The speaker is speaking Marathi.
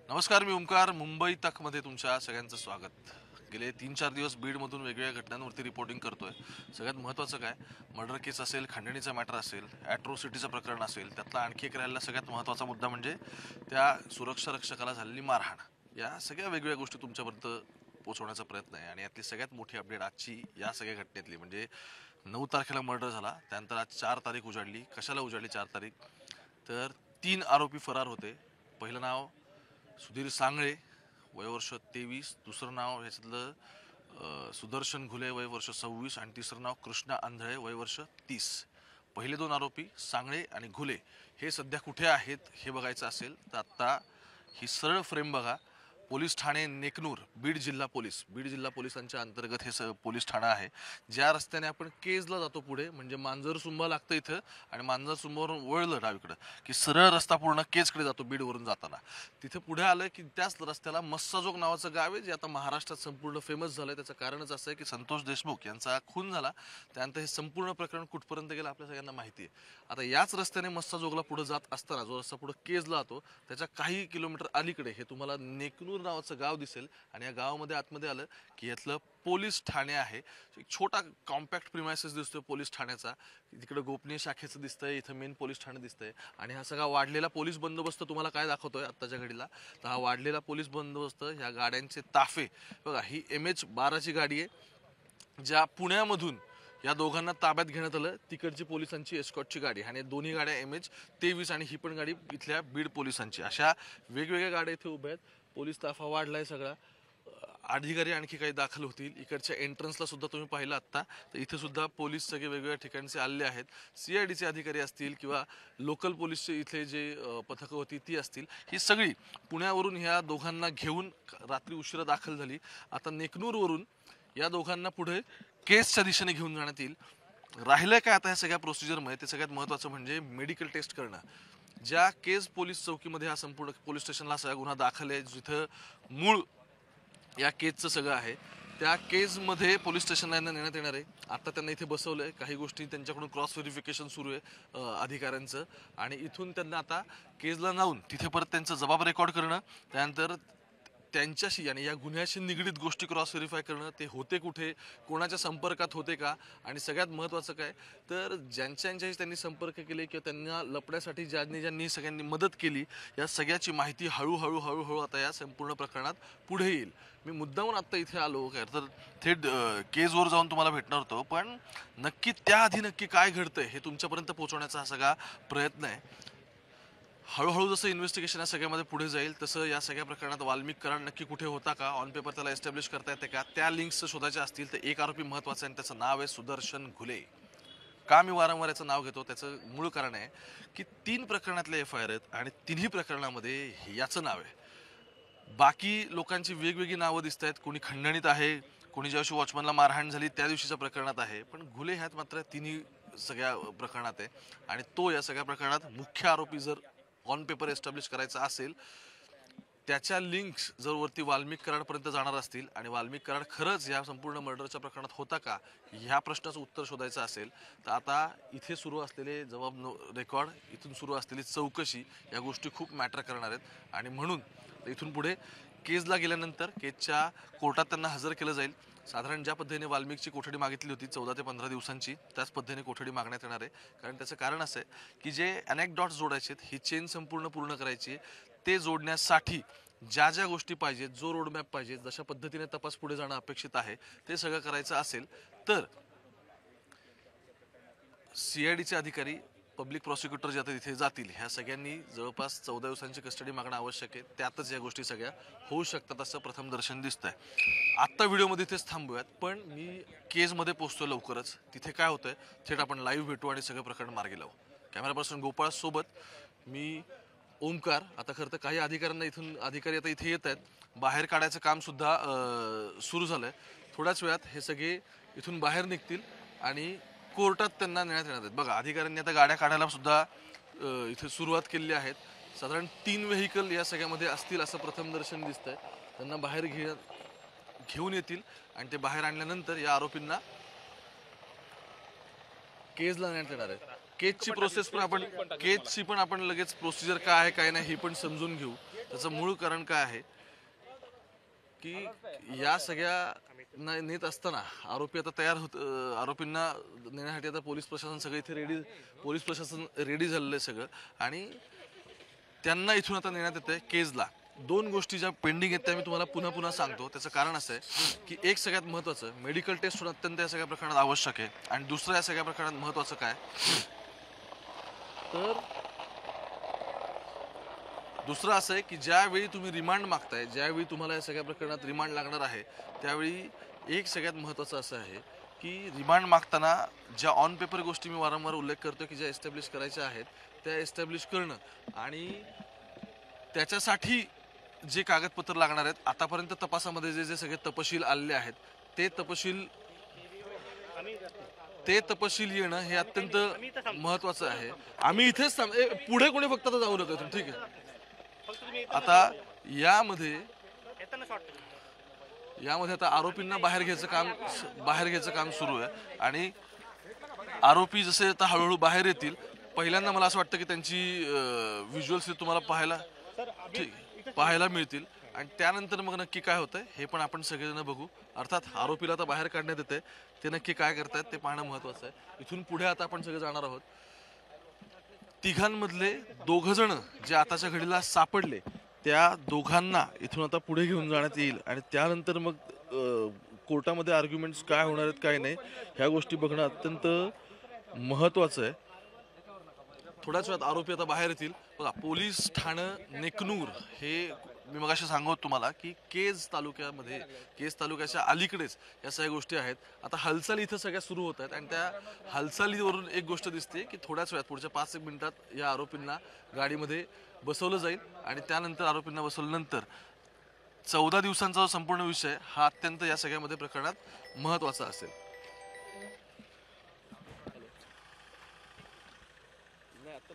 नमस्कार, मी ओमकार. मुंबई तकमध्ये तुमच्या सगळ्यांचं स्वागत. गेले 3-4 दिवस बीडमधून वेगवेगळ्या घटनांवरती रिपोर्टिंग करतोय. सगळ्यात महत्त्वाचं काय, मर्डर केस असेल, खंडणीचा मॅटर असेल, ॲट्रोसिटीचं प्रकरण असेल, त्यातला आणखी एक राहिलेला सगळ्यात महत्त्वाचा मुद्दा म्हणजे त्या सुरक्षा रक्षकाला झालेली मारहाण. या सगळ्या वेगवेगळ्या गोष्टी तुमच्यापर्यंत पोहोचवण्याचा प्रयत्न आहे. आणि यातली सगळ्यात मोठी अपडेट आजची या सगळ्या घटनेतली म्हणजे 9 तारखेला मर्डर झाला, त्यानंतर आज 4 तारीख उजाडली. कशाला उजाडली 4 तारीख? तर 3 आरोपी फरार होते. पहिलं नाव सुधीर सांगळे, वयवर्ष 23. दुसरं नाव ह्याच्यातलं सुदर्शन घुले, वयवर्ष 26. आणि तिसरं नाव कृष्णा आंधळे, वयवर्ष 30. पहिले दोन आरोपी सांगळे आणि घुले हे सध्या कुठे आहेत हे बघायचं असेल तर आत्ता ही सरळ फ्रेम बघा. पोलीस ठाणे नेकनूर, बीड जिल्हा पोलिसांच्या अंतर्गत हे पोलीस ठाणं आहे. ज्या रस्त्याने आपण केजला जातो पुढे, म्हणजे मांजरसुंबा लागतं इथं, आणि मांजरसुंबावरून वळलं डावीकडं की सरळ रस्ता पूर्ण केजकडे जातो बीडवरून जाताना. तिथं पुढे आलं की त्याच रस्त्याला मस्साजोग नावाचं गाव आहे, जे आता महाराष्ट्रात संपूर्ण फेमस झालं. त्याचं कारणच असं आहे की संतोष देशमुख यांचा खून झाला, त्यानंतर हे संपूर्ण प्रकरण कुठपर्यंत गेलं आपल्या सगळ्यांना माहिती आहे. आता याच रस्त्याने मस्साजोगला पुढे जात असताना जो रस्ता पुढे केजला जातो त्याच्या काही किलोमीटर अलीकडे हे तुम्हाला नेकनूर नावाचं गाव दिसेल. आणि या गावामध्ये आतमध्ये आलं की यातलं पोलीस ठाणे आहे. एक छोटा कॉम्पॅक्ट प्रिमायसेस दिसतोय पोलीस ठाण्याचा. तिकडे गोपनीय शाखेचं दिसतंय, इथं मेन पोलीस ठाणे दिसतंय. आणि हा सगळा वाढलेला पोलीस बंदोबस्त तुम्हाला काय दाखवतोय आत्ताच्या घडीला, तर हा वाढलेला पोलीस बंदोबस्त, ह्या गाड्यांचे ताफे बघा. ही MH-12ची गाडी आहे, ज्या पुण्यामधून या दोघांना ताब्यात घेण्यात आलं. तिकडची पोलिसांची एस्कॉटची गाडी, आणि दोन्ही गाड्या MH-23, आणि ही पण गाडी इथल्या बीड पोलिसांची. अशा वेगवेगळ्या गाड्या इथे उभ्या आहेत. पोलीस ताफा वाढलाय सगळा. अधिकारी आणखी काही दाखल होतील. इकडच्या एंट्रन्सला सुद्धा तुम्ही पाहिलं आत्ता, तर इथे सुद्धा पोलीस सगळे वेगवेगळ्या ठिकाणचे आलेले आहेत. CIDचे अधिकारी असतील किंवा लोकल पोलीसचे इथले जे पथकं होती ती असतील, ही सगळी पुण्यावरून ह्या दोघांना घेऊन रात्री उशिरा दाखल झाली. आता नेकनूरवरून या दोघांना पुढे केसच्या दिशेने घेऊन जाण्यात येईल. राहिलं काय आता या सगळ्या प्रोसिजरमध्ये, ते सगळ्यात महत्त्वाचं म्हणजे मेडिकल टेस्ट करणं. ज्या केज पोलीस चौकीमध्ये हा संपूर्ण पोलीस स्टेशनला सगळा गुन्हा दाखल आहे, जिथं मूळ या केजचं सगळं आहे, त्या केजमध्ये पोलीस स्टेशनला यांना नेण्यात येणार आहे. आता त्यांना इथे बसवलं आहे. काही गोष्टी त्यांच्याकडून क्रॉस व्हेरिफिकेशन सुरू आहे अधिकाऱ्यांचं. आणि इथून त्यांना आता केजला जाऊन तिथे परत त्यांचा जबाब रेकॉर्ड करणं, त्यानंतर त्यांच्याशी आणि या गुन्ह्याशी निगडीत गोष्टी क्रॉस व्हेरीफाय करणं, ते होते कुठे, कोणाच्या संपर्कात होते का, आणि सगळ्यात महत्त्वाचं काय, तर ज्यांच्याशी त्यांनी संपर्क केले किंवा त्यांना लपण्यासाठी ज्यांनी सगळ्यांनी मदत केली, या सगळ्याची माहिती हळूहळू आता या संपूर्ण प्रकरणात पुढे येईल. मी मुद्दामून आत्ता इथे आलो काय तर थेट केजवर जाऊन तुम्हाला भेटणार होतो, पण नक्की त्याआधी नक्की काय घडतंय हे तुमच्यापर्यंत पोहोचवण्याचा हा सगळा प्रयत्न आहे. हळूहळू जसं इन्व्हेस्टिगेशन या सगळ्यामध्ये पुढे जाईल तसं या सगळ्या प्रकरणात वाल्मिक कराड नक्की कुठे होता का, ऑन पेपर त्याला एस्टॅब्लिश करता येते का, त्या लिंक्स शोधायच्या असतील तर एक आरोपी महत्त्वाचा आहे, आणि त्याचं नाव आहे सुदर्शन घुले. का मी वारंवार याचं नाव घेतो, त्याचं मूळ कारण आहे की 3 प्रकरणातले FIR आहेत आणि तिन्ही प्रकरणामध्ये याचं नाव आहे. बाकी लोकांची वेगवेगळी नावं दिसत आहेत. कोणी खंडणीत आहे, कोणी ज्या दिवशी वॉचमनला मारहाण झाली त्या दिवशीच्या प्रकरणात आहे, पण घुले ह्यात मात्र तिन्ही सगळ्या प्रकरणात आहे. आणि तो या सगळ्या प्रकरणात मुख्य आरोपी जर ऑन पेपर एस्टॅब्लिश करायचा असेल, त्याच्या लिंक्स जर वरती वाल्मिक कराडपर्यंत जाणार असतील, आणि वाल्मिक कराड खरंच या संपूर्ण मर्डरच्या प्रकरणात होता का, ह्या प्रश्नाचं उत्तर शोधायचं असेल, तर आता इथे सुरू असलेले जबाब रेकॉर्ड, इथून सुरू असलेली चौकशी, या गोष्टी खूप मॅटर करणार आहेत. आणि म्हणून इथून पुढे केजला गेल्यानंतर केजच्या कोर्टात त्यांना हजर केलं जाईल. साधारण ज्या पद्धतीने वाल्मिकची कोठडी मागितली होती 14 ते 15 दिवसांची, त्याच पद्धतीने कोठडी मागण्यात येणार आहे. कारण त्याचं कारण असं आहे की जे अनेक्डॉट्स जोडायचे आहेत, ही चेन पूर्ण करायची आहे. ते जोडण्यासाठी ज्या ज्या गोष्टी पाहिजेत, जो रोडमॅप पाहिजे, जशा पद्धतीने तपास पुढे जाणं अपेक्षित आहे, ते सगळं करायचं असेल तर CIDचे अधिकारी, पब्लिक प्रॉसिक्युटर जे आता तिथे जातील, ह्या सगळ्यांनी जवळपास 14 दिवसांची कस्टडी मागणं आवश्यक आहे. त्यातच या गोष्टी सगळ्या होऊ शकतात असं प्रथम दर्शन दिसतंय. आत्ता व्हिडिओमध्ये इथेच थांबूयात, पण मी केजमध्ये पोहोचतोय लवकरच. तिथे काय होतंय थेट आपण लाईव्ह भेटू आणि सगळं प्रकरण मार्गी लावू. कॅमेरा पर्सन गोपाळ सोबत मी ओमकार. आता खरं तर काही अधिकारी आता इथे येत आहेत. बाहेर काढायचं काम सुद्धा सुरू झालंय. थोड्याच वेळात हे सगळे इथून बाहेर निघतील आणि कोर्टात त्यांना नेण्यात येणार आहेत. बघा, अधिकाऱ्यांनी आता गाड्या काढायला सुद्धा इथे सुरुवात केलेली आहेत. साधारण 3 व्हेकल या सगळ्यामध्ये असतील असं प्रथम दर्शन दिसतंय. त्यांना बाहेर घेऊन येतील, आणि ते बाहेर आणल्यानंतर या आरोपींना केजला नेण्यात येणार आहे. केजची पण आपण लगेच प्रोसिजर काय आहे काय नाही हे पण समजून घेऊ. त्याचं मूळ कारण काय आहे की या सगळ्या नेत असताना आरोपी आता तयार होत, आरोपींना नेण्यासाठी आता पोलीस प्रशासन सगळं इथे रेडी, पोलीस प्रशासन रेडी झालेलं आहे सगळं, आणि त्यांना इथून आता नेण्यात येते केजला. दोन गोष्टी ज्या पेंडिंग आहेत त्या मी तुम्हाला पुन्हा पुन्हा सांगतो. त्याचं कारण असं आहे की एक सगळ्यात महत्त्वाचं मेडिकल टेस्ट होणं अत्यंत या सगळ्या प्रकरणात आवश्यक आहे, आणि दुसरं या सगळ्या प्रकरणात महत्त्वाचं काय तर दुसरं असं आहे की ज्यावेळी तुम्ही रिमांड मागताय, ज्यावेळी तुम्हाला या सगळ्या प्रकरणात रिमांड लागणार आहे, त्यावेळी एक सगळ्यात महत्त्वाचं असं आहे की रिमांड मागताना ज्या ऑन पेपर गोष्टी मी वारंवार उल्लेख करतो की ज्या एस्टॅब्लिश करायच्या आहेत त्या एस्टॅब्लिश करणं, आणि त्याच्यासाठी जे कागदपत्र लागणार आहेत आतापर्यंत तपासामध्ये जे जे सगळे तपशील आलेले आहेत ते तपशील येणं हे अत्यंत महत्त्वाचं आहे. आम्ही इथेच पुढे कोणी फक्त आता जाऊ नका तुम्ही, ठीक आहे. आता यामध्ये आता आरोपींना बाहेर घ्यायचं काम सुरू आहे, आणि आरोपी जसे आता हळूहळू बाहेर येतील, पहिल्यांदा मला असं वाटतं की त्यांची व्हिज्युअल्स तुम्हाला पाहायला मिळतील, आणि त्यानंतर मग नक्की काय होतंय हे पण आपण सगळेजण बघू. अर्थात आरोपीला आता बाहेर काढण्यात येते, ते नक्की काय करतायत ते पाहणं महत्त्वाचं आहे. इथून पुढे आता आपण सगळे जाणार आहोत. तिघांमधले 2 जण जे आताच्या घडीला सापडले त्या दोघांना इथून आता पुढे घेऊन जाण्यात येईल, आणि त्यानंतर मग कोर्टामध्ये आर्ग्युमेंट्स काय होणार आहेत काय नाही ह्या गोष्टी बघणं अत्यंत महत्त्वाचं आहे. थोड्याच वेळात आरोपी आता बाहेर येतील. बघा, पोलीस ठाणं नेकनूर हे मी मगाशी सांगत तुम्हाला की केज तालुक्याच्या अलीकडेच या सगळ्या गोष्टी आहेत. आता हालचाली इथं सगळ्या सुरू होत आहेत, आणि त्या हालचालीवरून एक गोष्ट दिसते की थोड्याच वेळात पुढच्या 5-1 मिनिटात या आरोपींना गाडीमध्ये बसवलं जाईल, आणि त्यानंतर आरोपींना बसवल्यानंतर 14 दिवसांचा जो संपूर्ण विषय हा अत्यंत या सगळ्यामध्ये प्रकरणात महत्त्वाचा असेल. नाही, आता